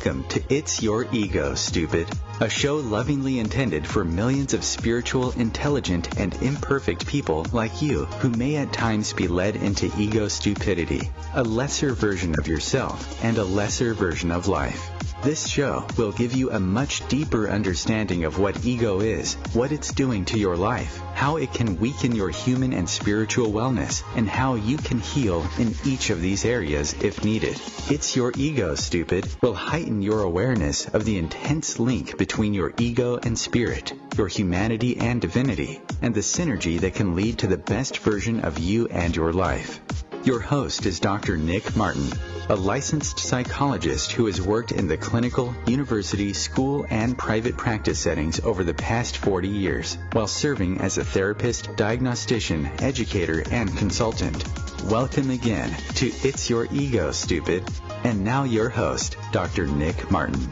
Welcome to It's Your Ego, Stupid, a show lovingly intended for millions of spiritual, intelligent, and imperfect people like you who may at times be led into ego stupidity, a lesser version of yourself and a lesser version of life. This show will give you a much deeper understanding of what ego is, what it's doing to your life, how it can weaken your human and spiritual wellness, and how you can heal in each of these areas if needed. It's Your Ego, Stupid will heighten your awareness of the intense link between your ego and spirit, your humanity and divinity, and the synergy that can lead to the best version of you and your life. Your host is Dr. Nick Martin, a licensed psychologist who has worked in the clinical, university, school, and private practice settings over the past 40 years, while serving as a therapist, diagnostician, educator, and consultant. Welcome again to It's Your Ego, Stupid. And now your host, Dr. Nick Martin.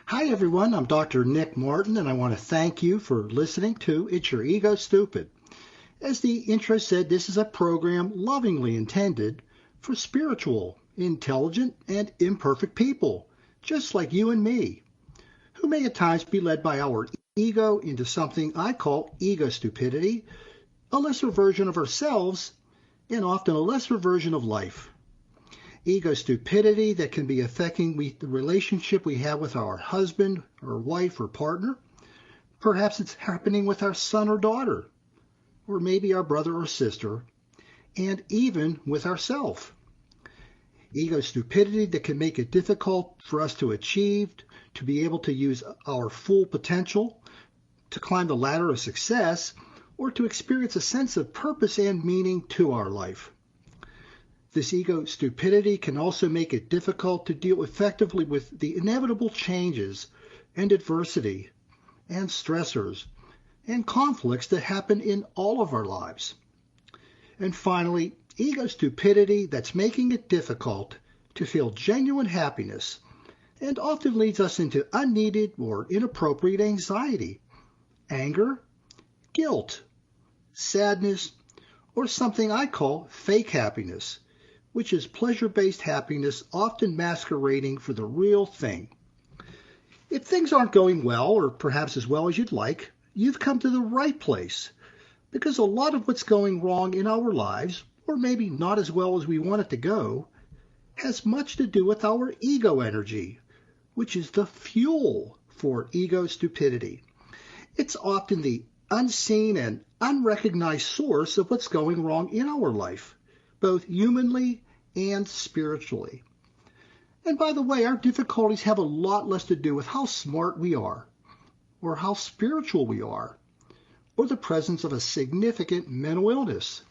Hi everyone, I'm Dr. Nick Martin, and I want to thank you for listening to It's Your Ego, Stupid. As the intro said, this is a program lovingly intended for spiritual, intelligent, and imperfect people, just like you and me, who may at times be led by our ego into something I call ego stupidity, a lesser version of ourselves, and often a lesser version of life. Ego stupidity that can be affecting the relationship we have with our husband or wife or partner. Perhaps it's happening with our son or daughter, or maybe our brother or sister, and even with ourselves. Ego stupidity that can make it difficult for us to achieve, to be able to use our full potential, to climb the ladder of success, or to experience a sense of purpose and meaning to our life. This ego stupidity can also make it difficult to deal effectively with the inevitable changes and adversity and stressors and conflicts that happen in all of our lives. And finally, ego stupidity that's making it difficult to feel genuine happiness and often leads us into unneeded or inappropriate anxiety, anger, guilt, sadness, or something I call fake happiness, which is pleasure-based happiness often masquerading for the real thing. If things aren't going well, or perhaps as well as you'd like, you've come to the right place, because a lot of what's going wrong in our lives, or maybe not as well as we want it to go, has much to do with our ego energy, which is the fuel for ego stupidity. It's often the unseen and unrecognized source of what's going wrong in our life, both humanly and spiritually. And by the way, our difficulties have a lot less to do with how smart we are, or how spiritual we are, or the presence of a significant mental illness.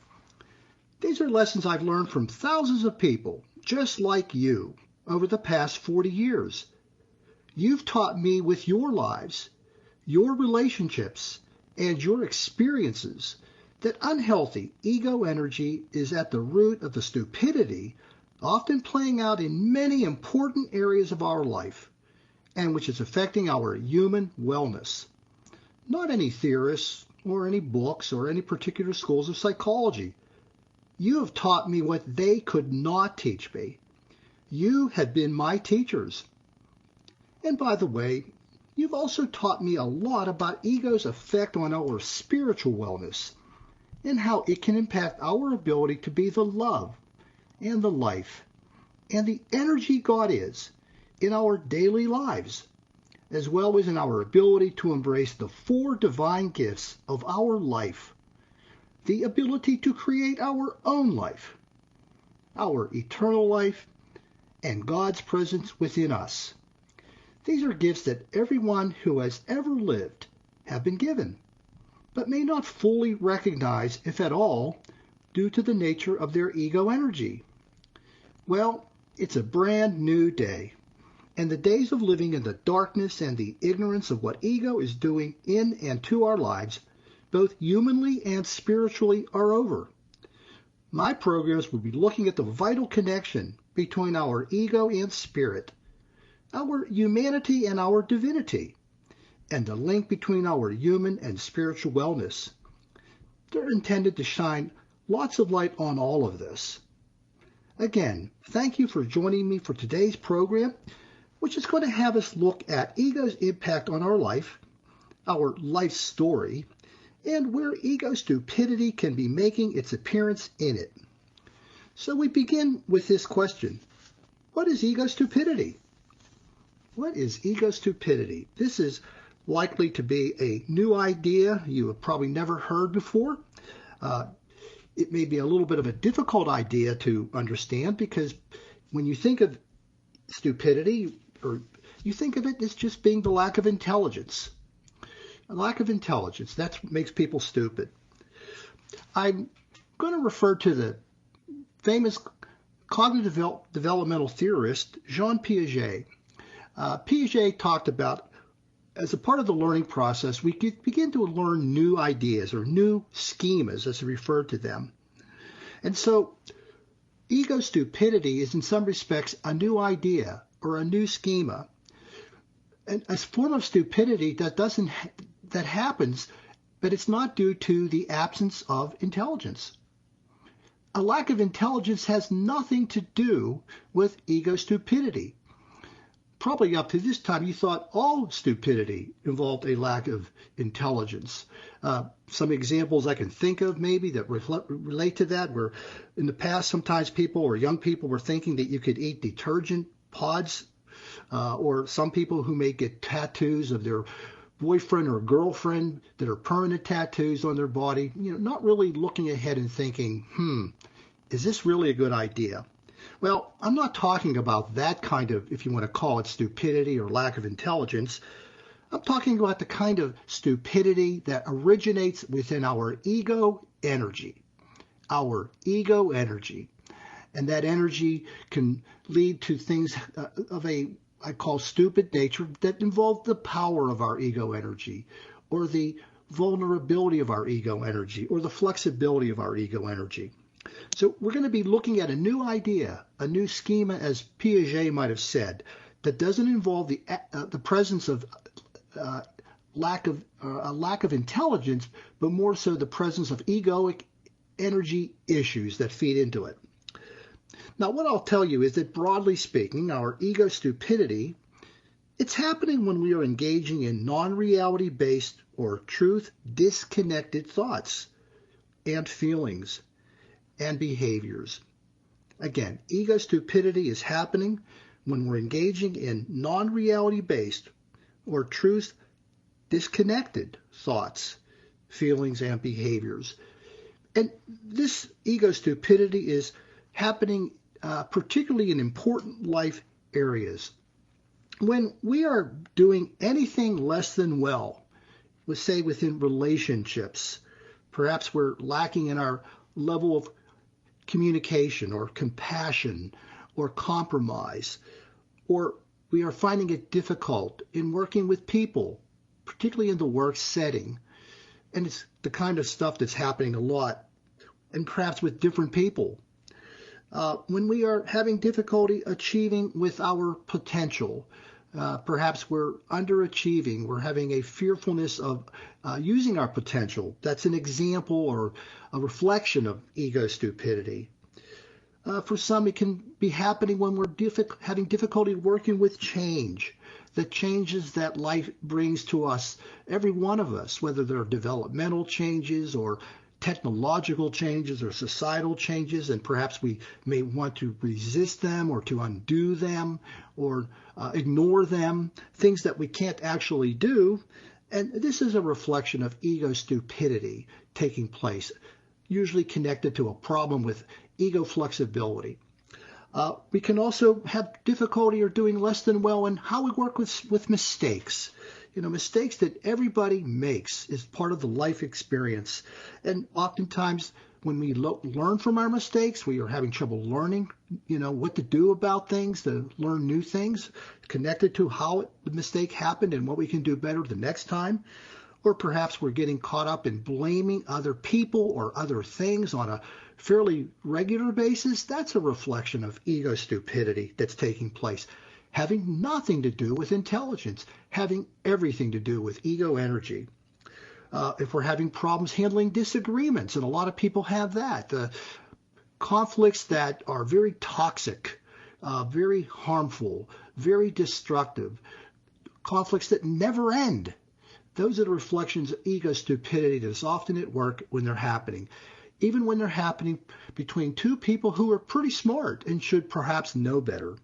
These are lessons I've learned from thousands of people, just like you, over the past 40 years. You've taught me with your lives, your relationships, and your experiences that unhealthy ego energy is at the root of the stupidity often playing out in many important areas of our life, and which is affecting our human wellness. Not any theorists or any books or any particular schools of psychology. You have taught me what they could not teach me. You have been my teachers. And by the way, you've also taught me a lot about ego's effect on our spiritual wellness and how it can impact our ability to be the love and the life and the energy God is in our daily lives, as well as in our ability to embrace the 4 divine gifts of our life, the ability to create our own life, our eternal life, and God's presence within us. These are gifts that everyone who has ever lived have been given, but may not fully recognize, if at all, due to the nature of their ego energy. Well, it's a brand new day, and the days of living in the darkness and the ignorance of what ego is doing in and to our lives, both humanly and spiritually, are over. My programs will be looking at the vital connection between our ego and spirit, our humanity and our divinity, and the link between our human and spiritual wellness. They're intended to shine lots of light on all of this. Again, thank you for joining me for today's program, which is going to have us look at ego's impact on our life story, and where ego stupidity can be making its appearance in it. So we begin with this question. What is ego stupidity? What is ego stupidity? This is likely to be a new idea you have probably never heard before. It may be a little bit of a difficult idea to understand, because when you think of stupidity, or you think of it as just being the lack of intelligence. A lack of intelligence, that's what makes people stupid. I'm going to refer to the famous cognitive developmental theorist, Jean Piaget. Piaget talked about, as a part of the learning process, we begin to learn new ideas, or new schemas, as he referred to them. And so ego stupidity is in some respects a new idea or a new schema, and a form of stupidity that happens, but it's not due to the absence of intelligence. A lack of intelligence has nothing to do with ego stupidity. Probably up to this time, you thought all stupidity involved a lack of intelligence. Some examples I can think of maybe that relate to that were, in the past, sometimes people or young people were thinking that you could eat detergent pods, or some people who may get tattoos of their boyfriend or girlfriend that are permanent tattoos on their body, not really looking ahead and thinking, is this really a good idea? Well, I'm not talking about that kind of, if you want to call it stupidity or lack of intelligence. I'm talking about the kind of stupidity that originates within our ego energy. Our ego energy. And that energy can lead to things of I call stupid nature, that involve the power of our ego energy, or the vulnerability of our ego energy, or the flexibility of our ego energy. So we're going to be looking at a new idea, a new schema, as Piaget might have said, that doesn't involve the presence of a lack of intelligence, but more so the presence of egoic energy issues that feed into it. Now, what I'll tell you is that, broadly speaking, our ego stupidity, it's happening when we are engaging in non-reality based or truth disconnected thoughts and feelings and behaviors. Again, ego stupidity is happening when we're engaging in non-reality based or truth disconnected thoughts, feelings, and behaviors. And this ego stupidity is happening particularly in important life areas. When we are doing anything less than well, let's say within relationships, perhaps we're lacking in our level of communication or compassion or compromise, or we are finding it difficult in working with people, particularly in the work setting. And it's the kind of stuff that's happening a lot, and perhaps with different people. When we are having difficulty achieving with our potential, perhaps we're underachieving, we're having a fearfulness of using our potential. That's an example or a reflection of ego stupidity. For some, it can be happening when we're having difficulty working with change, the changes that life brings to us, every one of us, whether they're developmental changes or technological changes or societal changes, and perhaps we may want to resist them or to undo them or ignore them, things that we can't actually do. And this is a reflection of ego stupidity taking place, usually connected to a problem with ego flexibility. We can also have difficulty or doing less than well in how we work with mistakes. Mistakes that everybody makes is part of the life experience. And oftentimes when we learn from our mistakes, we are having trouble learning, what to do about things, to learn new things connected to how the mistake happened and what we can do better the next time. Or perhaps we're getting caught up in blaming other people or other things on a fairly regular basis. That's a reflection of ego stupidity that's taking place, having nothing to do with intelligence, having everything to do with ego energy. If we're having problems handling disagreements, and a lot of people have that, conflicts that are very toxic, very harmful, very destructive, conflicts that never end. Those are the reflections of ego stupidity that is often at work when they're happening, even when they're happening between two people who are pretty smart and should perhaps know better.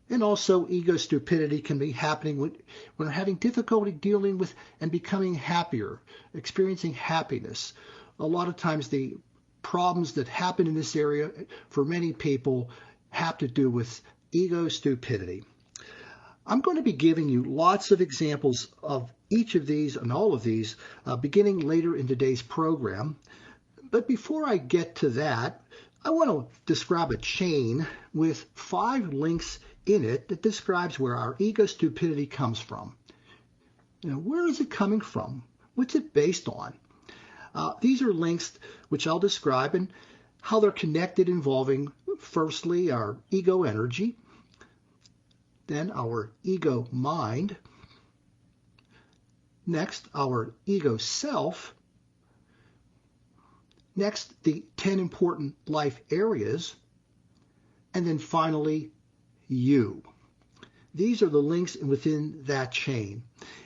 And also, ego stupidity can be happening when we're having difficulty dealing with and becoming happier, experiencing happiness. A lot of times the problems that happen in this area for many people have to do with ego stupidity. I'm going to be giving you lots of examples of each of these and all of these beginning later in today's program. But before I get to that, I want to describe a chain with 5 links in it that describes where our ego stupidity comes from. Where is it coming from? What's it based on? These are links which I'll describe and how they're connected, involving firstly our ego energy, then our ego mind, next our ego self, next the 10 important life areas, and then finally you. These are the links within that chain.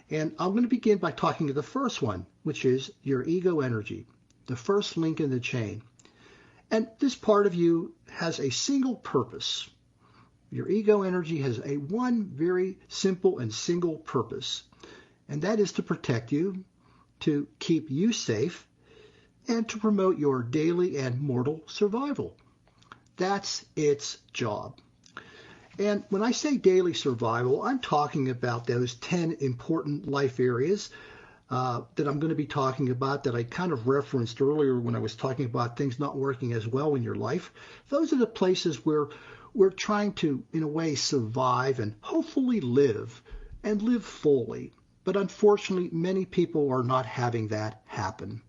And I'm going to begin by talking to the first one, which is your ego energy, the first link in the chain. And this part of you has a single purpose. Your ego energy has one very simple and single purpose, and that is to protect you, to keep you safe, and to promote your daily and mortal survival. That's its job. And when I say daily survival, I'm talking about those 10 important life areas that I'm going to be talking about, that I kind of referenced earlier when I was talking about things not working as well in your life. Those are the places where we're trying to, in a way, survive and hopefully live, and live fully. But unfortunately, many people are not having that happen.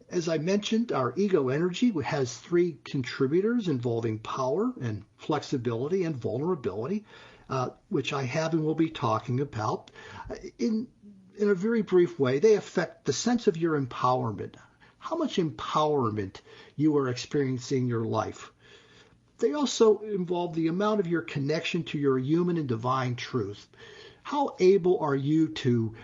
As I mentioned, our ego energy has 3 contributors involving power and flexibility and vulnerability, which I have and will be talking about. In a very brief way, they affect the sense of your empowerment, how much empowerment you are experiencing in your life. They also involve the amount of your connection to your human and divine truth. How able are you to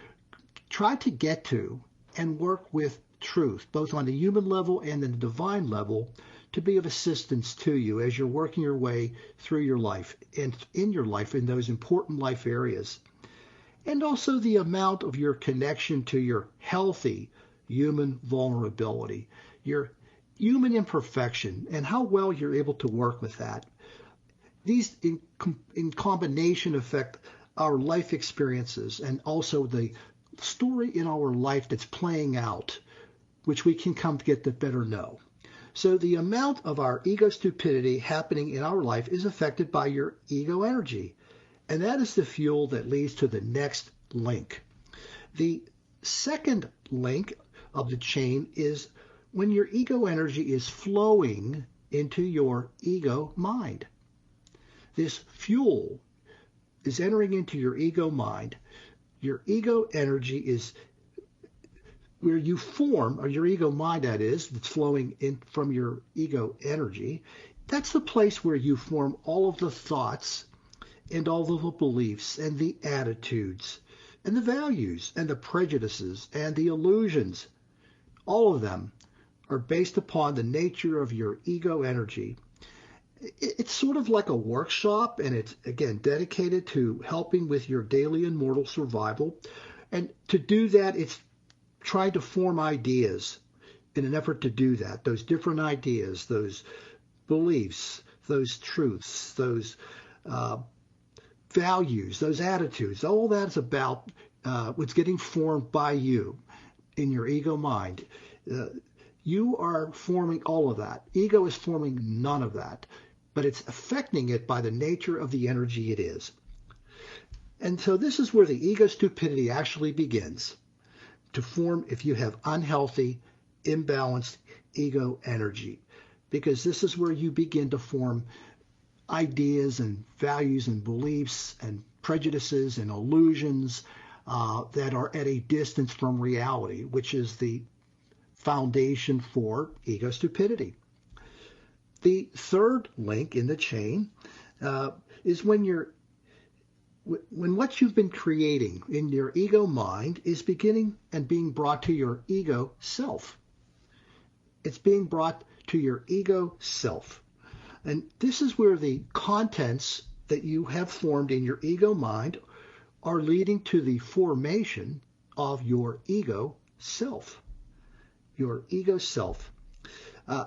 try to get to and work with truth, both on the human level and the divine level, to be of assistance to you as you're working your way through your life and in your life in those important life areas. And also the amount of your connection to your healthy human vulnerability, your human imperfection, and how well you're able to work with that. These in combination affect our life experiences and also the story in our life that's playing out, which we can come to get to better know. So the amount of our ego stupidity happening in our life is affected by your ego energy. And that is the fuel that leads to the next link. The second link of the chain is when your ego energy is flowing into your ego mind. This fuel is entering into your ego mind. Your ego energy is where you form, or your ego mind, that is, that's flowing in from your ego energy. That's the place where you form all of the thoughts and all of the beliefs and the attitudes and the values and the prejudices and the illusions. All of them are based upon the nature of your ego energy. It's sort of like a workshop, and it's, again, dedicated to helping with your daily and mortal survival. And to do that, it's trying to form ideas in an effort to do that, those different ideas, those beliefs, those truths, those values, those attitudes. All that is about what's getting formed by you in your ego mind. You are forming all of that. Ego is forming none of that, but it's affecting it by the nature of the energy it is. And so this is where the ego stupidity actually begins to form if you have unhealthy, imbalanced ego energy, because this is where you begin to form ideas and values and beliefs and prejudices and illusions that are at a distance from reality, which is the foundation for ego stupidity. The third link in the chain is when what you've been creating in your ego mind is beginning and being brought to your ego self. It's being brought to your ego self. And this is where the contents that you have formed in your ego mind are leading to the formation of your ego self. Your ego self.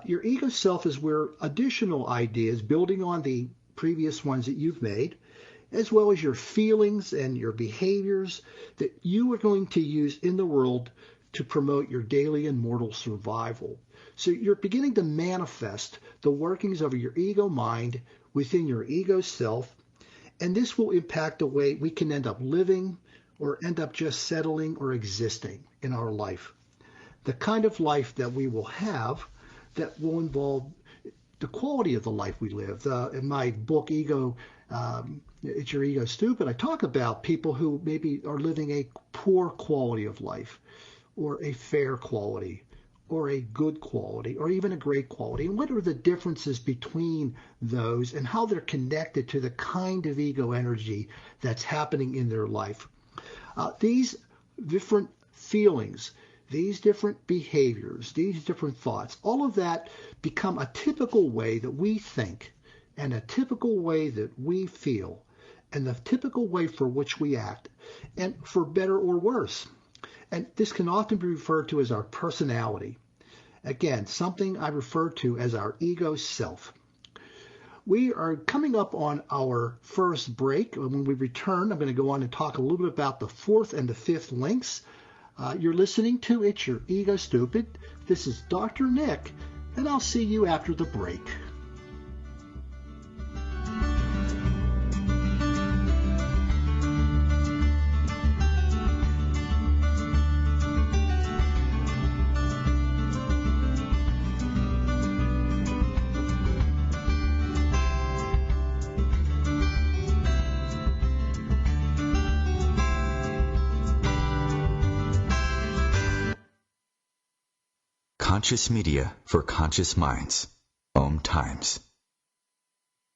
Your ego self is where additional ideas, building on the previous ones that you've made, as well as your feelings and your behaviors that you are going to use in the world to promote your daily and mortal survival. So you're beginning to manifest the workings of your ego mind within your ego self, and this will impact the way we can end up living or end up just settling or existing in our life. The kind of life that we will have that will involve the quality of the life we live. In my book, It's Your Ego Stupid, I talk about people who maybe are living a poor quality of life, or a fair quality, or a good quality, or even a great quality. And what are the differences between those and how they're connected to the kind of ego energy that's happening in their life. These different feelings, these different behaviors, these different thoughts, all of that become a typical way that we think and a typical way that we feel and the typical way for which we act, and for better or worse. And this can often be referred to as our personality. Again, something I refer to as our ego self. We are coming up on our first break. When we return, I'm going to go on and talk a little bit about the fourth and the fifth links. You're listening to It's Your Ego Stupid. This is Dr. Nick, and I'll see you after the break. Conscious media for conscious minds. OMTimes.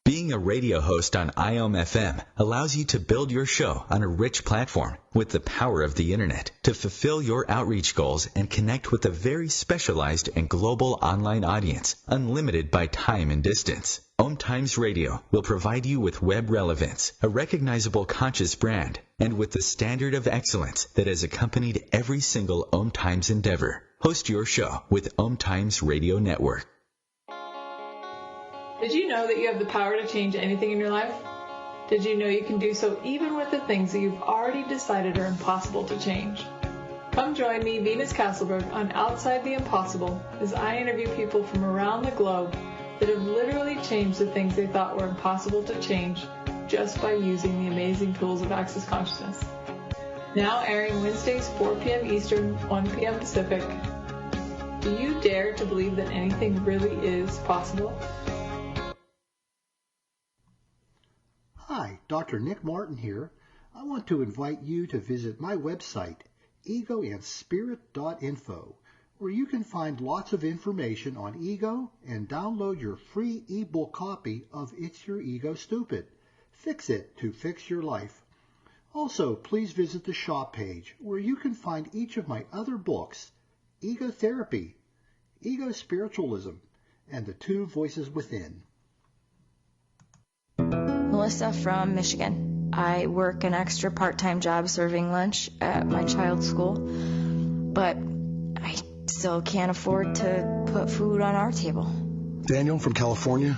Being a radio host on IOM-FM allows you to build your show on a rich platform with the power of the internet to fulfill your outreach goals and connect with a very specialized and global online audience, unlimited by time and distance. OMTimes Radio will provide you with web relevance, a recognizable conscious brand, and with the standard of excellence that has accompanied every single OMTimes endeavor. Host your show with OMTimes Radio Network. Did you know that you have the power to change anything in your life? Did you know you can do so even with the things that you've already decided are impossible to change? Come join me, Venus Castleberg, on Outside the Impossible as I interview people from around the globe that have literally changed the things they thought were impossible to change just by using the amazing tools of Access Consciousness. Now airing Wednesdays 4 p.m. Eastern, 1 p.m. Pacific. Do you dare to believe that anything really is possible? Hi, Dr. Nick Martin here. I want to invite you to visit my website, egoandspirit.info, where you can find lots of information on ego and download your free ebook copy of It's Your Ego Stupid. Fix it to fix your life. Also, please visit the shop page where you can find each of my other books, Ego Therapy, Ego Spiritualism, and The Two Voices Within. Melissa from Michigan. I work an extra part-time job serving lunch at my child's school, but I still can't afford to put food on our table. Daniel from California.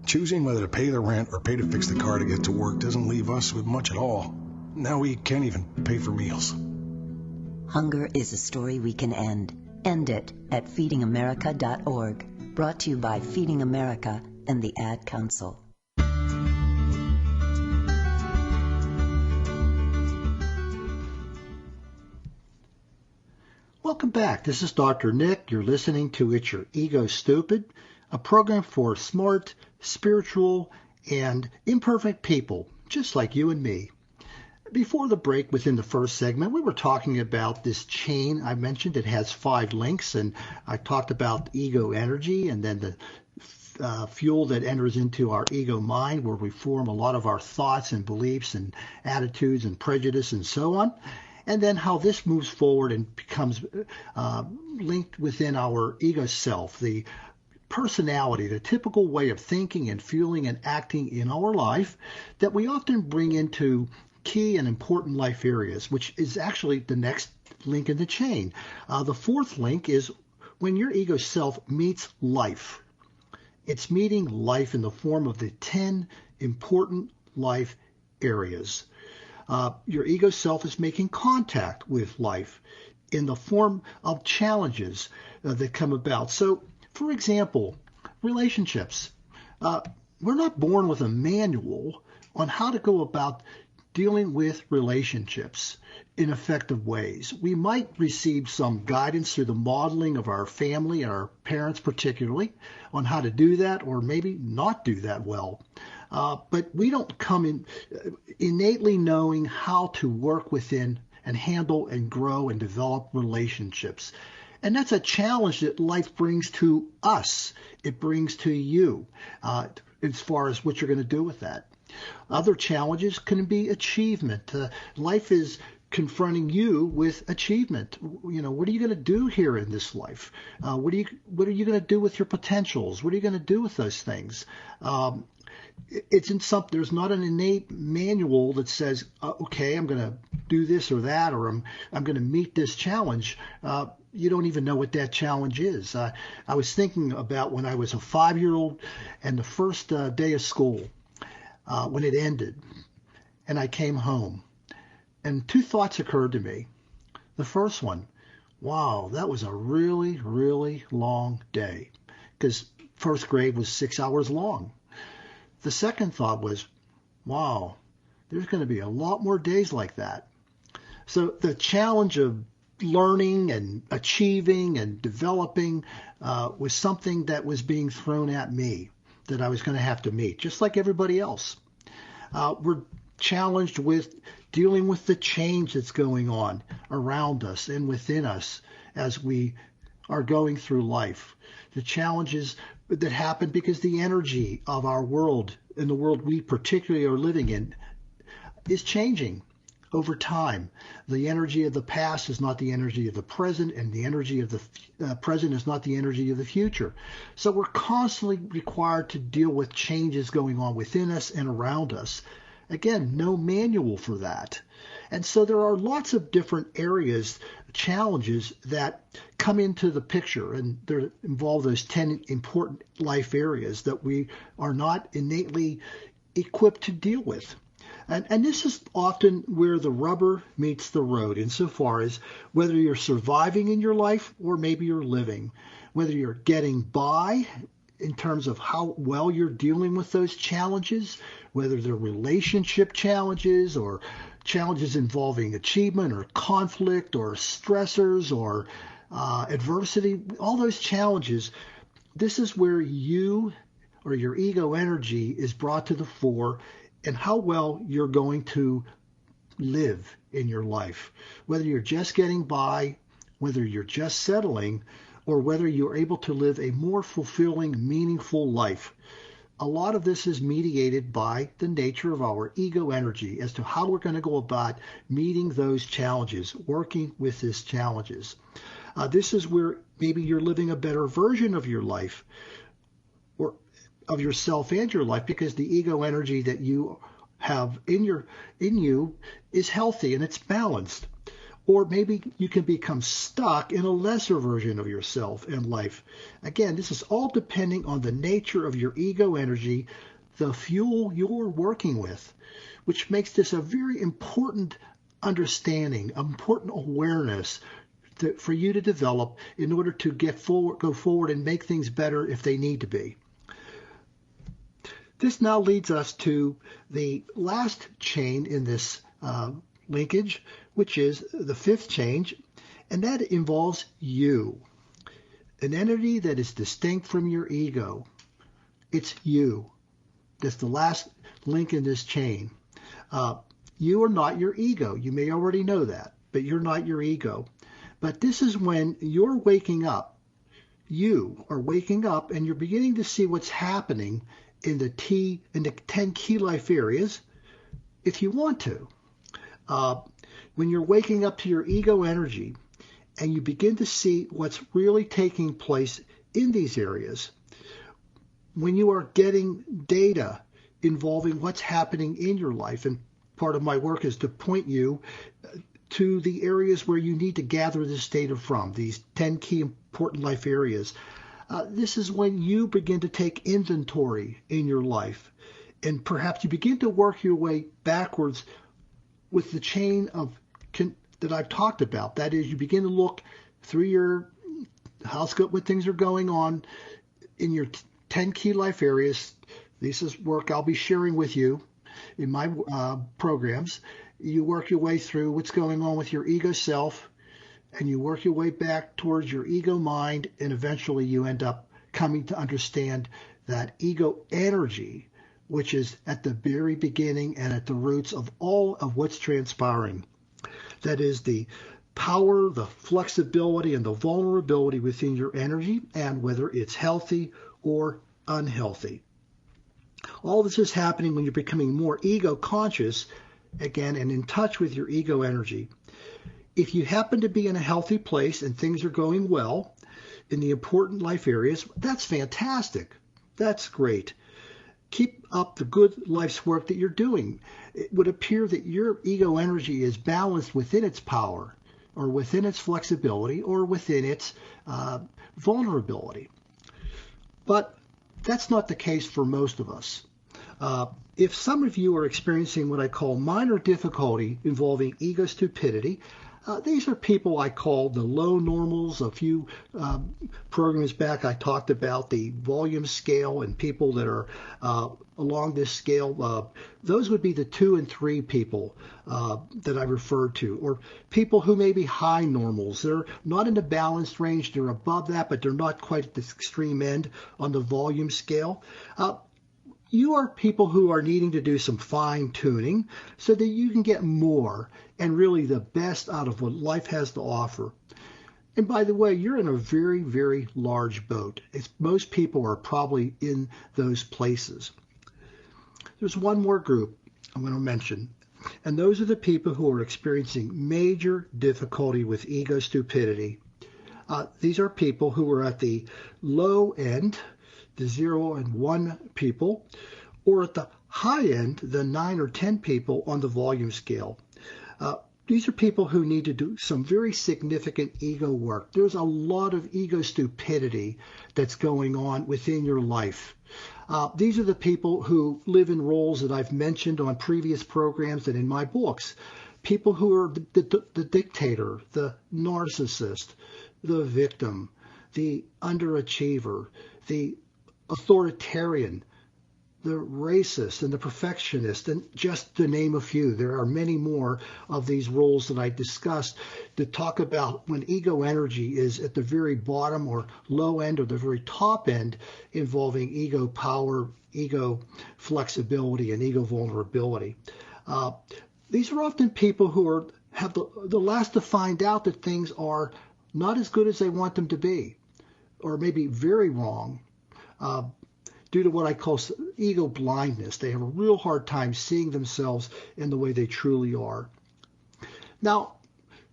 Choosing whether to pay the rent or pay to fix the car to get to work doesn't leave us with much at all. Now we can't even pay for meals. Hunger is a story we can end. End it at feedingamerica.org. Brought to you by Feeding America and the Ad Council. Welcome back. This is Dr. Nick. You're listening to It's Your Ego Stupid, a program for smart, spiritual, and imperfect people, just like you and me. Before the break, within the first segment, we were talking about this chain. I mentioned it has 5 links, and I talked about ego energy and then fuel that enters into our ego mind, where we form a lot of our thoughts and beliefs and attitudes and prejudice and so on. And then how this moves forward and becomes linked within our ego self, the personality, the typical way of thinking and feeling and acting in our life that we often bring into key and important life areas, which is actually the next link in the chain. The fourth link is when your ego self meets life. It's meeting life in the form of the 10 important life areas. Your ego self is making contact with life in the form of challenges that come about. So, for example, relationships. We're not born with a manual on how to go about dealing with relationships in effective ways. We might receive some guidance through the modeling of our family and our parents particularly on how to do that, or maybe not do that well. But we don't come in innately knowing how to work within and handle and grow and develop relationships. And that's a challenge that life brings to us. It brings to you as far as what you're going to do with that. Other challenges can be achievement. Life is confronting you with achievement. You know, what are you going to do here in this life? What are you going to do with your potentials? What are you going to do with those things? It's in something. There's not an innate manual that says, okay, I'm going to do this or that, or I'm going to meet this challenge. You don't even know what that challenge is. I was thinking about when I was a 5-year-old and the first day of school, when it ended, and I came home. And two thoughts occurred to me. The first one, wow, that was a really, really long day, because first grade was 6 hours long. The second thought was, wow, there's going to be a lot more days like that. So the challenge of learning and achieving and developing was something that was being thrown at me that I was going to have to meet, just like everybody else. We're challenged with dealing with the change that's going on around us and within us as we are going through life. The challenges that happen because the energy of our world and the world we particularly are living in is changing over time. The energy of the past is not the energy of the present, and the energy of the present is not the energy of the future. So we're constantly required to deal with changes going on within us and around us. Again, no manual for that. And so there are lots of different areas, challenges that come into the picture, and they involve those 10 important life areas that we are not innately equipped to deal with. And this is often where the rubber meets the road, insofar as whether you're surviving in your life or maybe you're living, whether you're getting by in terms of how well you're dealing with those challenges, whether they're relationship challenges or challenges involving achievement or conflict or stressors or adversity, all those challenges. This is where you or your ego energy is brought to the fore, and how well you're going to live in your life, whether you're just getting by, whether you're just settling, or whether you're able to live a more fulfilling, meaningful life. A lot of this is mediated by the nature of our ego energy as to how we're going to go about meeting those challenges, working with these challenges. This is where maybe you're living a better version of your life, or of yourself and your life, because the ego energy that you have in you is healthy and it's balanced. Or maybe you can become stuck in a lesser version of yourself and life. Again, this is all depending on the nature of your ego energy, the fuel you're working with, which makes this a very important understanding, important awareness for you to develop in order to go forward and make things better if they need to be. This now leads us to the last chain in this linkage, which is the fifth change, and that involves you, an entity that is distinct from your ego. It's you. That's the last link in this chain. You are not your ego. You may already know that, but you're not your ego. But this is when you're waking up you are waking up and you're beginning to see what's happening in the 10 key life areas, if you want to. When you're waking up to your ego energy and you begin to see what's really taking place in these areas, when you are getting data involving what's happening in your life, and part of my work is to point you to the areas where you need to gather this data from, these 10 key important life areas. This is when you begin to take inventory in your life, and perhaps you begin to work your way backwards with the chain of that I've talked about. That is, you begin to look through your what things are going on in your 10 key life areas. This is work I'll be sharing with you in my programs. You work your way through what's going on with your ego self, and you work your way back towards your ego mind, and eventually you end up coming to understand that ego energy, which is at the very beginning and at the roots of all of what's transpiring. That is the power, the flexibility, and the vulnerability within your energy, and whether it's healthy or unhealthy. All this is happening when you're becoming more ego conscious, again, and in touch with your ego energy. If you happen to be in a healthy place and things are going well in the important life areas, that's fantastic. That's great. Keep up the good life's work that you're doing. It would appear that your ego energy is balanced within its power, or within its flexibility, or within its vulnerability. But that's not the case for most of us. If some of you are experiencing what I call minor difficulty involving ego stupidity, these are people I call the low normals. A few programs back I talked about the volume scale and people that are along this scale. Those would be the 2 and 3 people that I referred to, or people who may be high normals. They're not in the balanced range. They're above that, but they're not quite at the extreme end on the volume scale. You are people who are needing to do some fine tuning so that you can get more and really the best out of what life has to offer. And by the way, you're in a very, very large boat. Most people are probably in those places. There's one more group I'm going to mention, and those are the people who are experiencing major difficulty with ego stupidity. These are people who are at the low end, the 0 and 1 people, or at the high end, the 9 or 10 people on the volume scale. These are people who need to do some very significant ego work. There's a lot of ego stupidity that's going on within your life. These are the people who live in roles that I've mentioned on previous programs and in my books. People who are the dictator, the narcissist, the victim, the underachiever, the authoritarian, the racist, and the perfectionist, and just to name a few. There are many more of these roles that I discussed that talk about when ego energy is at the very bottom or low end or the very top end, involving ego power, ego flexibility, and ego vulnerability. These are often people who have the last to find out that things are not as good as they want them to be, or maybe very wrong. Due to what I call ego blindness. They have a real hard time seeing themselves in the way they truly are. Now,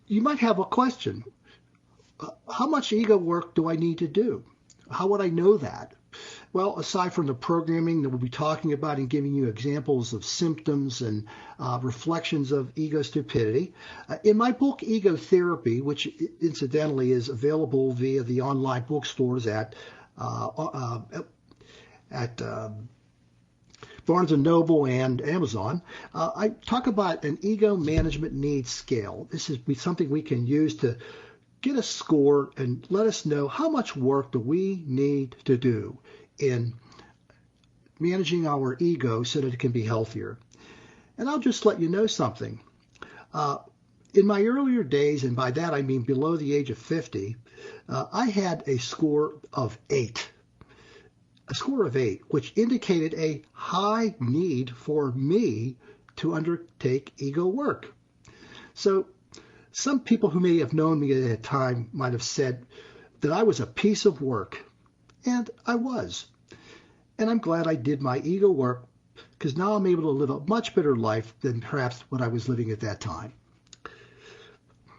you might have a question. How much ego work do I need to do? How would I know that? Well, aside from the programming that we'll be talking about and giving you examples of symptoms and reflections of ego stupidity, in my book, Ego Therapy, which incidentally is available via the online bookstores at Barnes & Noble and Amazon, I talk about an ego management needs scale. This is something we can use to get a score and let us know how much work do we need to do in managing our ego so that it can be healthier. And I'll just let you know something. In my earlier days, and by that I mean below the age of 50, I had a score of 8. A score of 8, which indicated a high need for me to undertake ego work. So some people who may have known me at that time might have said that I was a piece of work. And I was. And I'm glad I did my ego work, because now I'm able to live a much better life than perhaps what I was living at that time.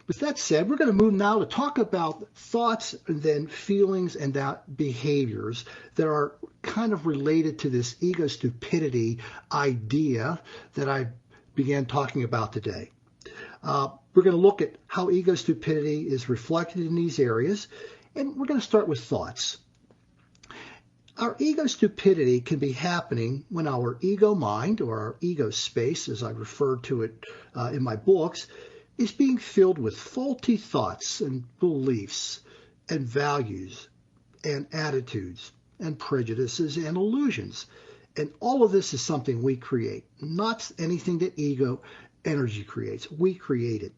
With that said, we're going to move now to talk about thoughts and then feelings and that behaviors that are kind of related to this ego stupidity idea that I began talking about today. We're going to look at how ego stupidity is reflected in these areas, and we're going to start with thoughts. Our ego stupidity can be happening when our ego mind, or our ego space, as I refer to it in my books, is being filled with faulty thoughts and beliefs and values and attitudes and prejudices and illusions. And all of this is something we create, not anything that ego energy creates. We create it.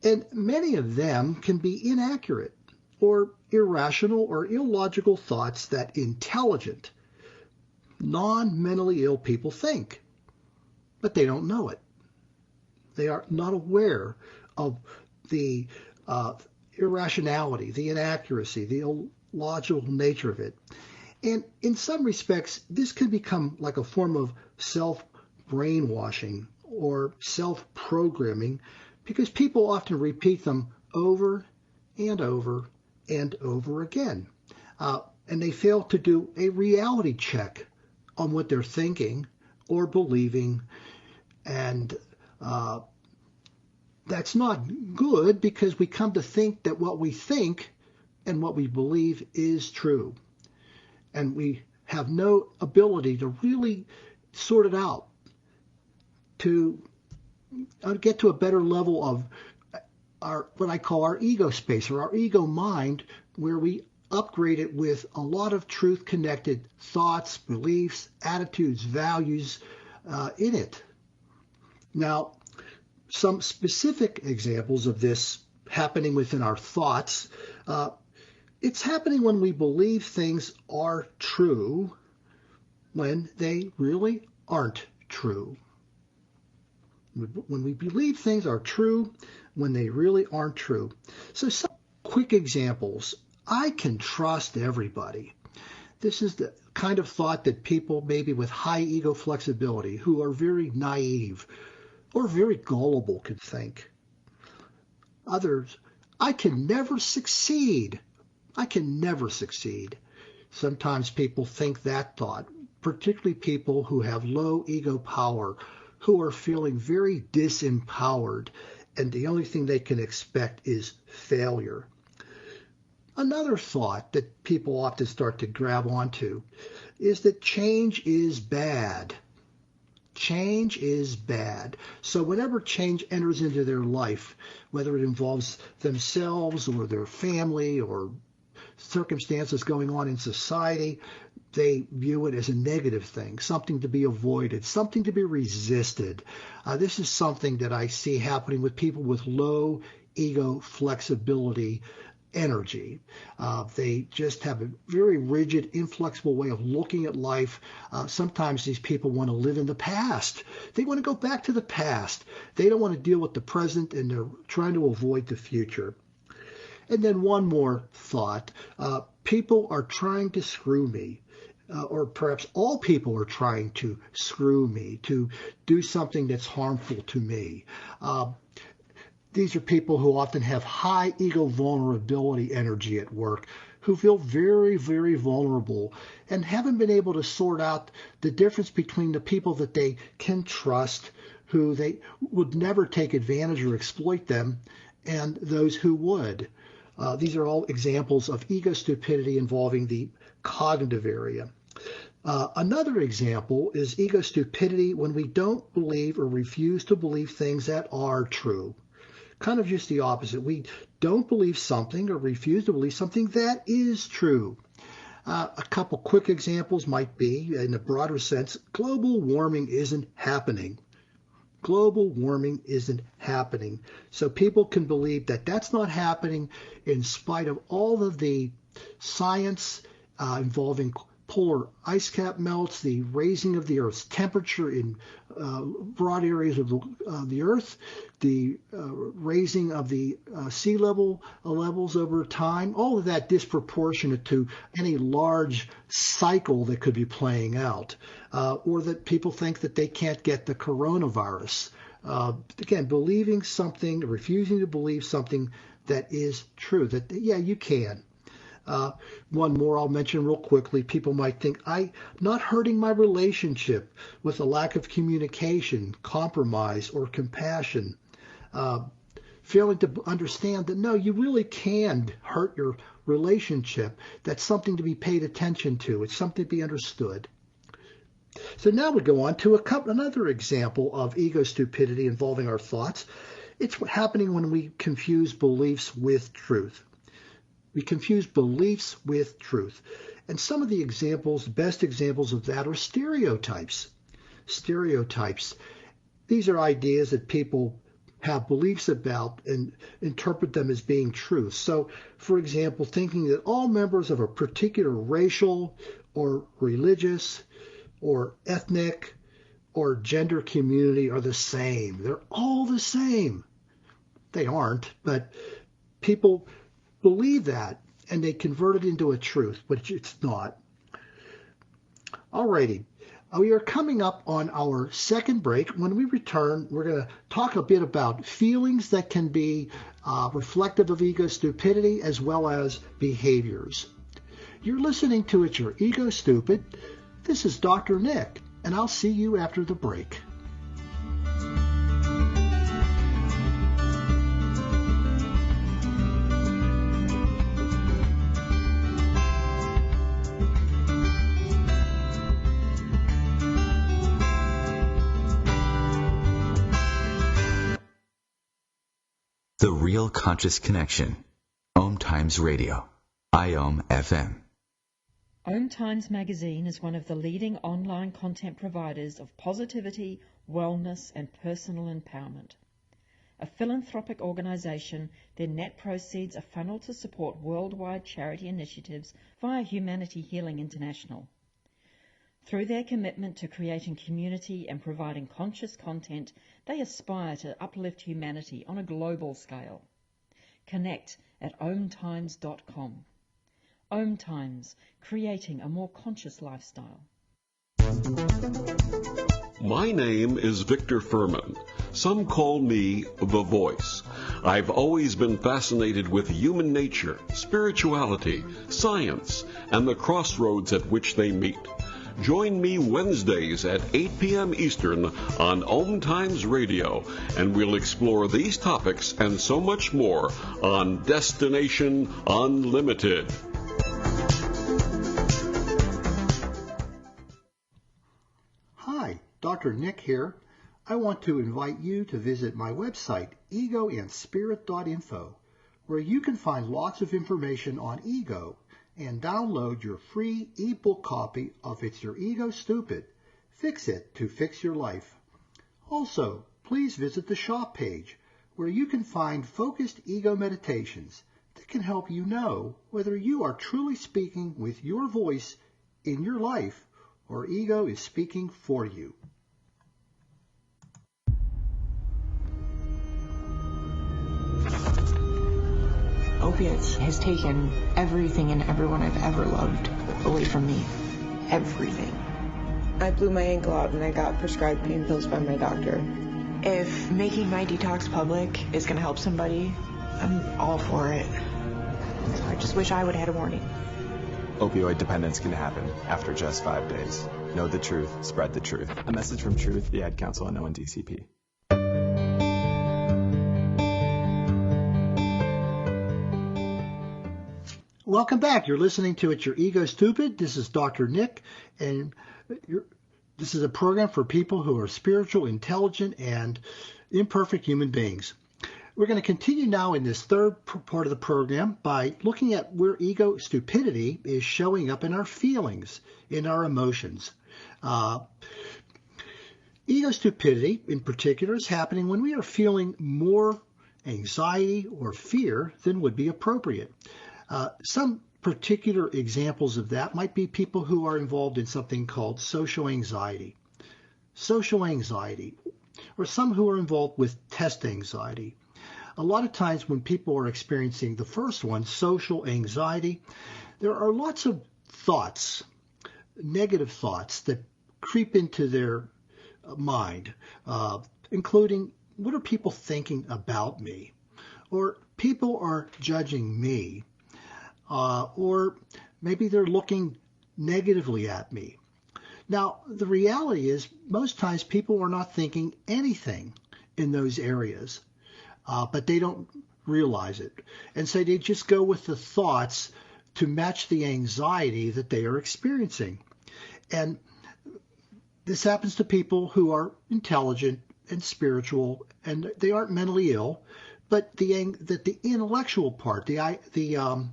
And many of them can be inaccurate or irrational or illogical thoughts that intelligent, non-mentally ill people think, but they don't know it. They are not aware of the irrationality, the inaccuracy, the illogical nature of it. And in some respects, this can become like a form of self-brainwashing or self-programming, because people often repeat them over and over and over again. And they fail to do a reality check on what they're thinking or believing. And that's not good, because we come to think that what we think and what we believe is true. And we have no ability to really sort it out, to get to a better level of what I call our ego space, or our ego mind, where we upgrade it with a lot of truth-connected thoughts, beliefs, attitudes, values in it. Now, some specific examples of this happening within our thoughts. It's happening when we believe things are true when they really aren't true. When we believe things are true when they really aren't true. So some quick examples. I can trust everybody. This is the kind of thought that people maybe with high ego flexibility, who are very naive or very gullible, could think. Others, I can never succeed. I can never succeed. Sometimes people think that thought, particularly people who have low ego power, who are feeling very disempowered, and the only thing they can expect is failure. Another thought that people often start to grab onto is that change is bad. Change is bad. So whenever change enters into their life, whether it involves themselves or their family or circumstances going on in society, they view it as a negative thing, something to be avoided, something to be resisted. This is something that I see happening with people with low ego flexibility energy. They just have a very rigid, inflexible way of looking at life. Sometimes these people want to live in the past. They want to go back to the past. They don't want to deal with the present, and they're trying to avoid the future. And then one more thought. People are trying to screw me. Or perhaps all people are trying to screw me, to do something that's harmful to me. These are people who often have high ego vulnerability energy at work, who feel very, very vulnerable and haven't been able to sort out the difference between the people that they can trust, who they would never take advantage or exploit them, and those who would. These are all examples of ego stupidity involving the cognitive area. Another example is ego stupidity when we don't believe or refuse to believe things that are true. Kind of just the opposite. We don't believe something or refuse to believe something that is true. A couple quick examples might be, in a broader sense, global warming isn't happening. Global warming isn't happening. So people can believe that that's not happening in spite of all of the science involving polar ice cap melts, the raising of the Earth's temperature in broad areas of the Earth, the raising of the sea levels over time, all of that disproportionate to any large cycle that could be playing out, or that people think that they can't get the coronavirus. Again, believing something, refusing to believe something that is true, that, yeah, you can. One more I'll mention real quickly. People might think, I'm not hurting my relationship with a lack of communication, compromise, or compassion. Failing to understand that, no, you really can hurt your relationship. That's something to be paid attention to. It's something to be understood. So now we go on to another example of ego stupidity involving our thoughts. It's happening when we confuse beliefs with truth. We confuse beliefs with truth. And some of the examples, best examples of that are stereotypes. Stereotypes. These are ideas that people have beliefs about and interpret them as being true. So, for example, thinking that all members of a particular racial or religious or ethnic or gender community are the same. They're all the same. They aren't, but people believe that and they convert it into a truth, but it's not. Alrighty. We are coming up on our second break. When we return, we're going to talk a bit about feelings that can be reflective of ego stupidity as well as behaviors. You're listening to It's Your Ego Stupid. This is Dr. Nick, and I'll see you after the break. The Real Conscious Connection. OMTimes Radio. IOM FM. OMTimes magazine is one of the leading online content providers of positivity, wellness, and personal empowerment. A philanthropic organisation, their net proceeds are funneled to support worldwide charity initiatives via Humanity Healing International. Through their commitment to creating community and providing conscious content, they aspire to uplift humanity on a global scale. Connect at omtimes.com. OMTimes, creating a more conscious lifestyle. My name is Victor Furman. Some call me The Voice. I've always been fascinated with human nature, spirituality, science, and the crossroads at which they meet. Join me Wednesdays at 8 p.m. Eastern on OMTimes Radio, and we'll explore these topics and so much more on Destination Unlimited. Hi, Dr. Nick here. I want to invite you to visit my website, egoandspirit.info, where you can find lots of information on ego and download your free ebook copy of It's Your Ego Stupid. Fix it to fix your life. Also, please visit the shop page where you can find focused ego meditations that can help you know whether you are truly speaking with your voice in your life or ego is speaking for you. Opiates has taken everything and everyone I've ever loved away from me. Everything. I blew my ankle out and I got prescribed pain pills by my doctor. If making my detox public is going to help somebody, I'm all for it. So I just wish I would have had a warning. Opioid dependence can happen after just 5 days. Know the truth, spread the truth. A message from Truth, the Ad Council, and ONDCP. Welcome back. You're listening to It's Your Ego Stupid. This is Dr. Nick, and this is a program for people who are spiritual, intelligent, and imperfect human beings. We're going to continue now in this third part of the program by looking at where ego stupidity is showing up in our feelings, in our emotions. Ego stupidity, in particular, is happening when we are feeling more anxiety or fear than would be appropriate. Some particular examples of that might be people who are involved in something called social anxiety. Social anxiety, or some who are involved with test anxiety. A lot of times when people are experiencing the first one, social anxiety, there are lots of thoughts, negative thoughts that creep into their mind, including, what are people thinking about me? Or people are judging me. Or maybe they're looking negatively at me. Now, the reality is most times people are not thinking anything in those areas, but they don't realize it. And so they just go with the thoughts to match the anxiety that they are experiencing. And this happens to people who are intelligent and spiritual, and they aren't mentally ill, but the intellectual part, the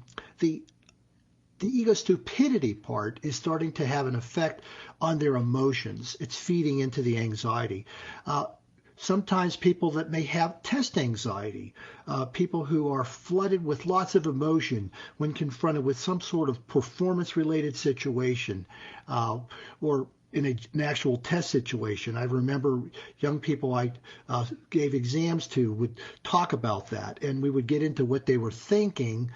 ego stupidity part is starting to have an effect on their emotions. It's feeding into the anxiety. Sometimes people that may have test anxiety, people who are flooded with lots of emotion when confronted with some sort of performance-related situation, or in an actual test situation. I remember young people I gave exams to would talk about that, and we would get into what they were thinking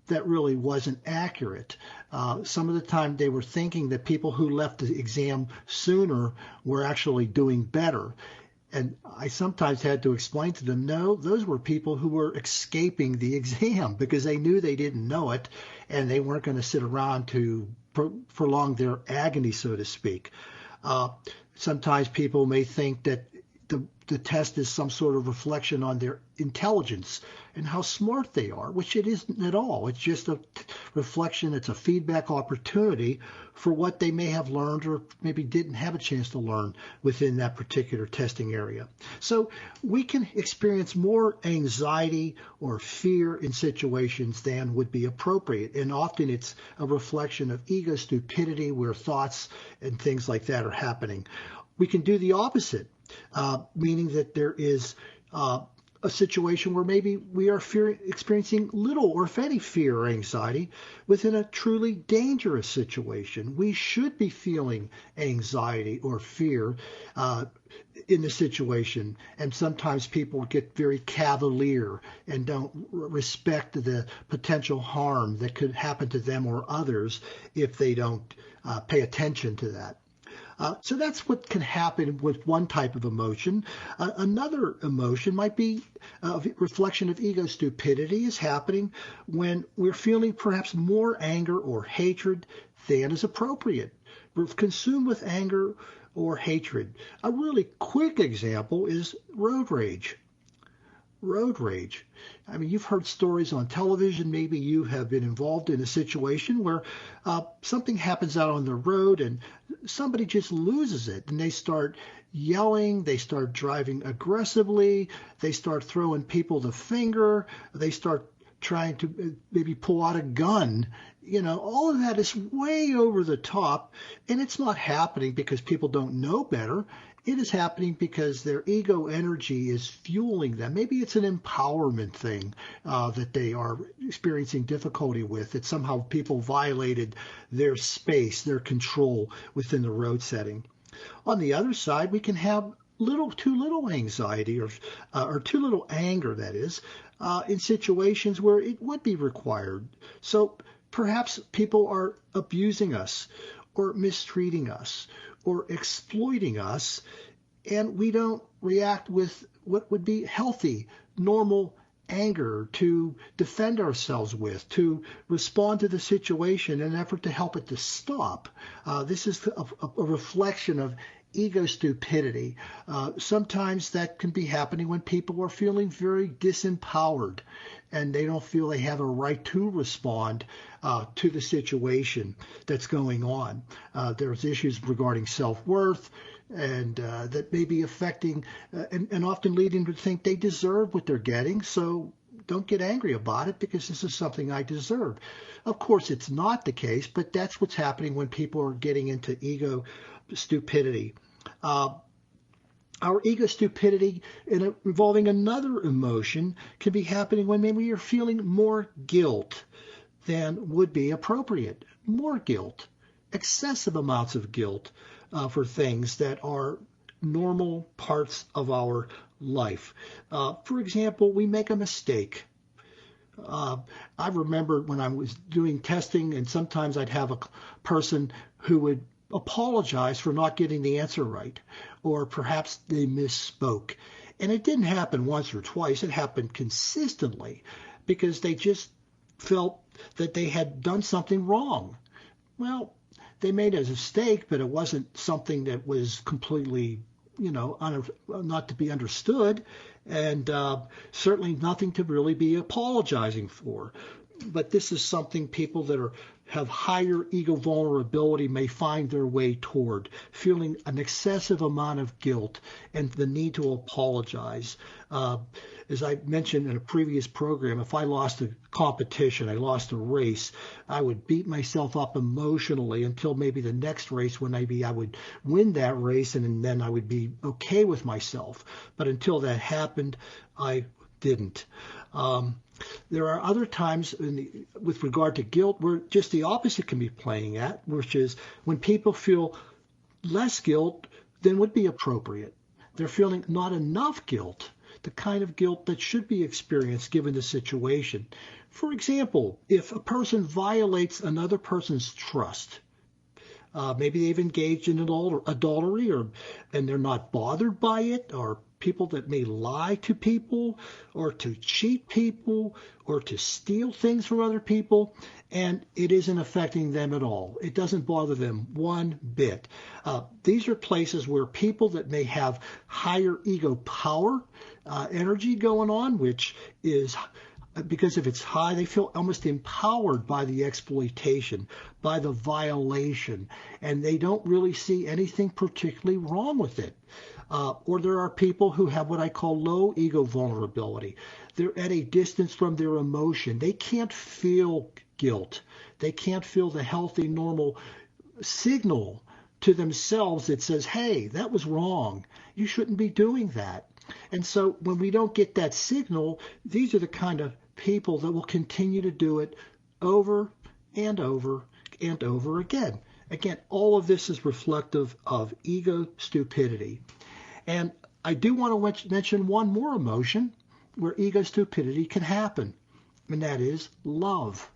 that really wasn't accurate. Some of the time they were thinking that people who left the exam sooner were actually doing better. And I sometimes had to explain to them, no, those were people who were escaping the exam because they knew they didn't know it, and they weren't going to sit around to prolong their agony, so to speak. Sometimes people may think that the test is some sort of reflection on their intelligence and how smart they are, which it isn't at all. It's just a reflection. It's a feedback opportunity for what they may have learned or maybe didn't have a chance to learn within that particular testing area. So we can experience more anxiety or fear in situations than would be appropriate. And often it's a reflection of ego stupidity where thoughts and things like that are happening. We can do the opposite. Meaning that there is a situation where maybe we are experiencing little or if any fear or anxiety within a truly dangerous situation. We should be feeling anxiety or fear in the situation, and sometimes people get very cavalier and don't respect the potential harm that could happen to them or others if they don't pay attention to that. So that's what can happen with one type of emotion. Another emotion might be a reflection of ego stupidity is happening when we're feeling perhaps more anger or hatred than is appropriate. We're consumed with anger or hatred. A really quick example is road rage. Road rage. I mean, you've heard stories on television. Maybe you have been involved in a situation where something happens out on the road and somebody just loses it and they start yelling, they start driving aggressively, they start throwing people the finger, they start trying to maybe pull out a gun. You know, all of that is way over the top, and it's not happening because people don't know better. It is happening because their ego energy is fueling them. Maybe it's an empowerment thing that they are experiencing difficulty with, that somehow people violated their space, their control within the road setting. On the other side, we can have too little anxiety or too little anger, that is, in situations where it would be required. So perhaps people are abusing us or mistreating us or exploiting us, and we don't react with what would be healthy, normal anger to defend ourselves with, to respond to the situation in an effort to help it to stop. This is a reflection of ego stupidity. Sometimes that can be happening when people are feeling very disempowered and they don't feel they have a right to respond to the situation that's going on. There's issues regarding self-worth and that may be affecting and often leading to think they deserve what they're getting, so don't get angry about it because this is something I deserve. Of course, it's not the case, but that's what's happening when people are getting into ego stupidity. Our ego stupidity involving another emotion can be happening when maybe you're feeling more guilt than would be appropriate. More guilt, excessive amounts of guilt for things that are normal parts of our life. For example, we make a mistake. I remember when I was doing testing, and sometimes I'd have a person who would apologize for not getting the answer right, or perhaps they misspoke. And it didn't happen once or twice. It happened consistently because they just felt that they had done something wrong. Well, they made a mistake, but it wasn't something that was completely, not to be understood, and certainly nothing to really be apologizing for. But this is something people that have higher ego vulnerability may find their way toward, feeling an excessive amount of guilt and the need to apologize. As I mentioned in a previous program, if I lost a competition, I lost a race, I would beat myself up emotionally until maybe the next race when maybe I would win that race, and then I would be okay with myself. But until that happened, I didn't. There are other times with regard to guilt where just the opposite can be playing at, which is when people feel less guilt than would be appropriate. They're feeling not enough guilt, the kind of guilt that should be experienced given the situation. For example, if a person violates another person's trust, maybe they've engaged in adultery, and they're not bothered by it, or people that may lie to people, or to cheat people, or to steal things from other people, and it isn't affecting them at all. It doesn't bother them one bit. These are places where people that may have higher ego power, energy going on, which is because if it's high, they feel almost empowered by the exploitation, by the violation, and they don't really see anything particularly wrong with it. Or there are people who have what I call low ego vulnerability. They're at a distance from their emotion. They can't feel guilt. They can't feel the healthy, normal signal to themselves that says, hey, that was wrong. You shouldn't be doing that. And so when we don't get that signal, these are the kind of people that will continue to do it over and over and over again. Again, all of this is reflective of ego stupidity. And I do want to mention one more emotion where ego stupidity can happen, and that is love.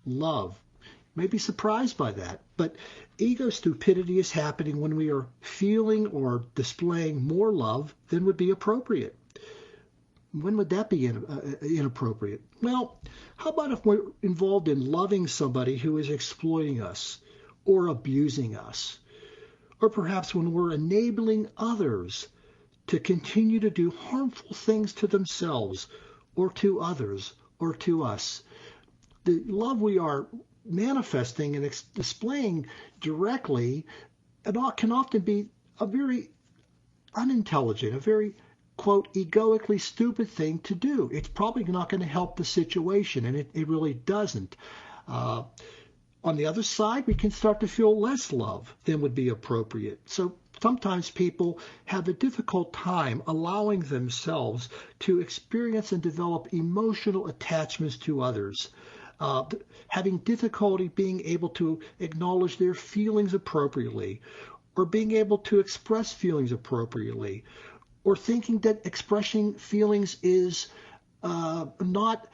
Love. You may be surprised by that, but ego stupidity is happening when we are feeling or displaying more love than would be appropriate. When would that be inappropriate? Well, how about if we're involved in loving somebody who is exploiting us or abusing us? Or perhaps when we're enabling others to continue to do harmful things to themselves or to others or to us. The love we are manifesting and displaying directly can often be a very unintelligent, a very, quote, egoically stupid thing to do. It's probably not going to help the situation, and it really doesn't. On the other side, we can start to feel less love than would be appropriate. So sometimes people have a difficult time allowing themselves to experience and develop emotional attachments to others, having difficulty being able to acknowledge their feelings appropriately, or being able to express feelings appropriately, or thinking that expressing feelings is not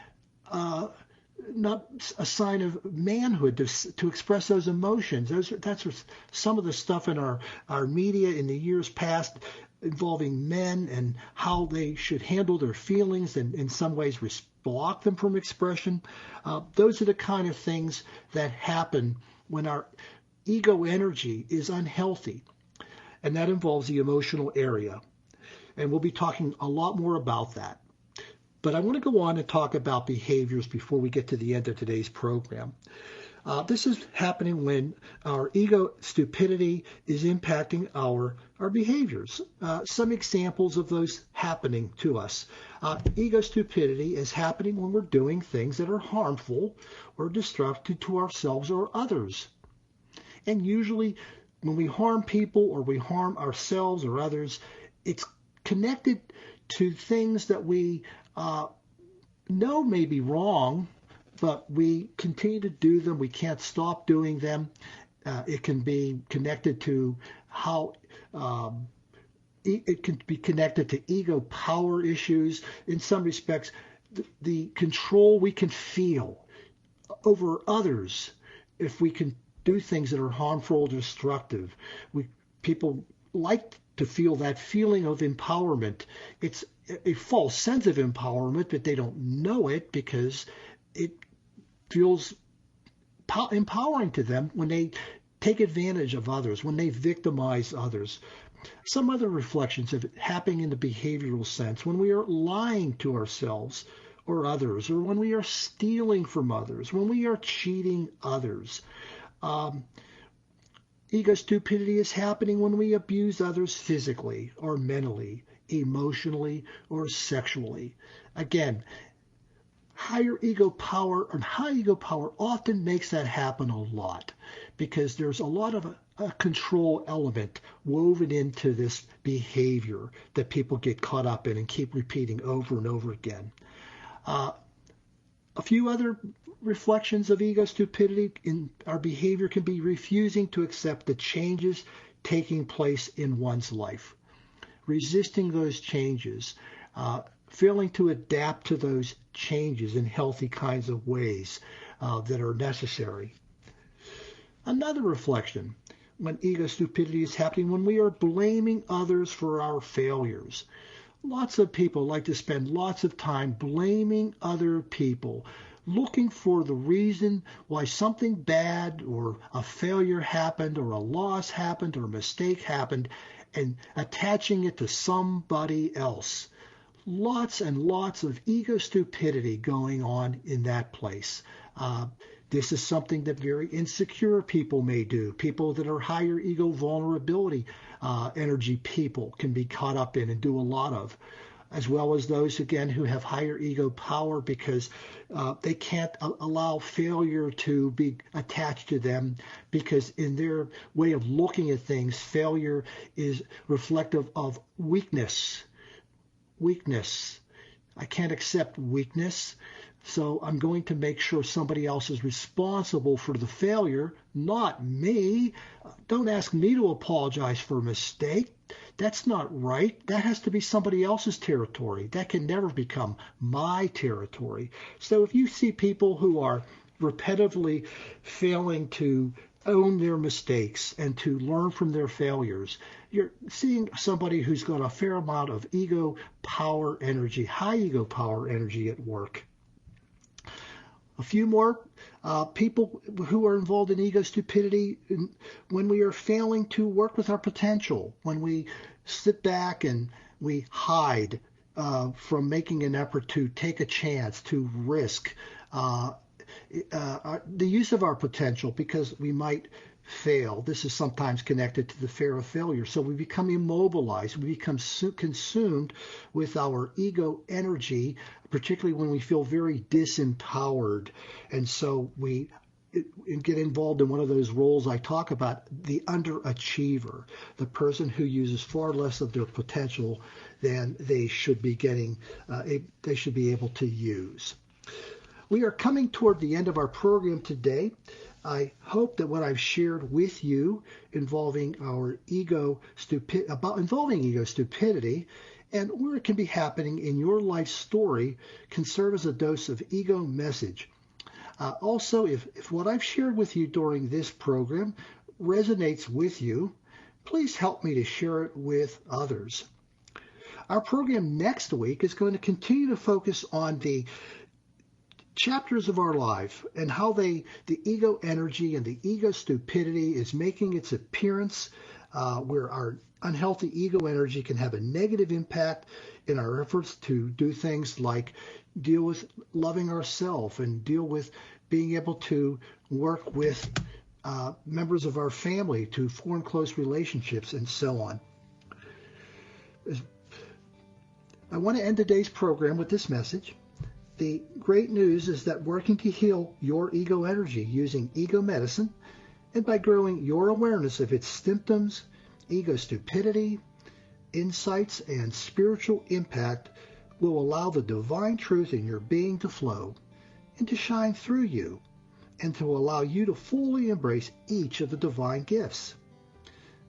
a sign of manhood to express those emotions. That's some of the stuff in our media in the years past involving men and how they should handle their feelings and in some ways block them from expression. Those are the kind of things that happen when our ego energy is unhealthy, and that involves the emotional area. And we'll be talking a lot more about that. But I want to go on and talk about behaviors before we get to the end of today's program. This is happening when our ego stupidity is impacting our behaviors. Some examples of those happening to us. Ego stupidity is happening when we're doing things that are harmful or destructive to ourselves or others. And usually when we harm people or we harm ourselves or others, it's connected to things that we know may be wrong, but we continue to do them. We can't stop doing them. It can be connected to how it can be connected to ego power issues. In some respects, the control we can feel over others if we can do things that are harmful or destructive. People like to feel that feeling of empowerment. It's a false sense of empowerment, but they don't know it because it feels empowering to them when they take advantage of others, when they victimize others. Some other reflections of it happening in the behavioral sense, when we are lying to ourselves or others, or when we are stealing from others, when we are cheating others. Ego stupidity is happening when we abuse others physically or mentally, emotionally or sexually. Again, high ego power often makes that happen a lot because there's a lot of a control element woven into this behavior that people get caught up in and keep repeating over and over again. A few other reflections of ego stupidity in our behavior can be refusing to accept the changes taking place in one's life, resisting those changes, failing to adapt to those changes in healthy kinds of ways that are necessary. Another reflection when ego stupidity is happening, when we are blaming others for our failures. Lots of people like to spend lots of time blaming other people, looking for the reason why something bad or a failure happened or a loss happened or a mistake happened and attaching it to somebody else. Lots and lots of ego stupidity going on in that place. This is something that very insecure people may do. People that are higher ego vulnerability energy people can be caught up in and do a lot of, as well as those, again, who have higher ego power because they can't allow failure to be attached to them because in their way of looking at things, failure is reflective of weakness. I can't accept weakness, so I'm going to make sure somebody else is responsible for the failure, not me. Don't ask me to apologize for a mistake. That's not right. That has to be somebody else's territory. That can never become my territory. So if you see people who are repetitively failing to own their mistakes and to learn from their failures, you're seeing somebody who's got a fair amount of ego power energy, high ego power energy at work. A few more people who are involved in ego stupidity when we are failing to work with our potential, when we sit back and we hide from making an effort to take a chance, to risk the use of our potential because we might fail. This is sometimes connected to the fear of failure. So we become immobilized. We become consumed with our ego energy, particularly when we feel very disempowered. And so we get involved in one of those roles I talk about, the underachiever, the person who uses far less of their potential than they should be getting, they should be able to use. We are coming toward the end of our program today. I hope that what I've shared with you involving ego stupidity and where it can be happening in your life story can serve as a dose of ego message. Also, if what I've shared with you during this program resonates with you, please help me to share it with others. Our program next week is going to continue to focus on the chapters of our life and how the ego energy and the ego stupidity is making its appearance, where our unhealthy ego energy can have a negative impact in our efforts to do things like deal with loving ourselves and deal with being able to work with members of our family to form close relationships and so on. I want to end today's program with this message. The great news is that working to heal your ego energy using ego medicine and by growing your awareness of its symptoms, ego stupidity, insights, and spiritual impact will allow the divine truth in your being to flow. and to shine through you, and to allow you to fully embrace each of the divine gifts.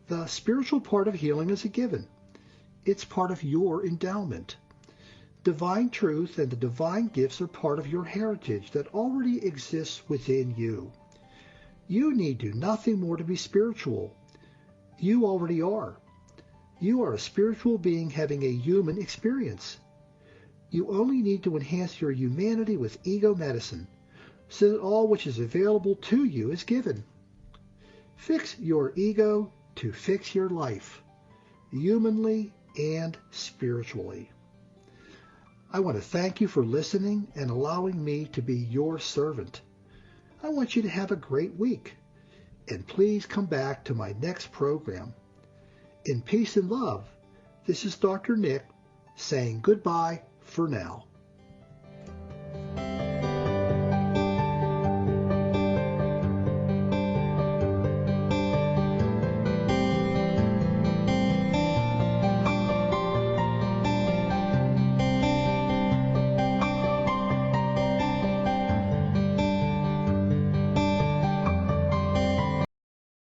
The spiritual part of healing is a given. It's part of your endowment. Divine truth and the divine gifts are part of your heritage that already exists within you. You need do nothing more to be spiritual. You already are. You are a spiritual being having a human experience. You only need to enhance your humanity with ego medicine, so that all which is available to you is given. Fix your ego to fix your life, humanly and spiritually. I want to thank you for listening and allowing me to be your servant. I want you to have a great week, and please come back to my next program. In peace and love, this is Dr. Nick saying goodbye for now.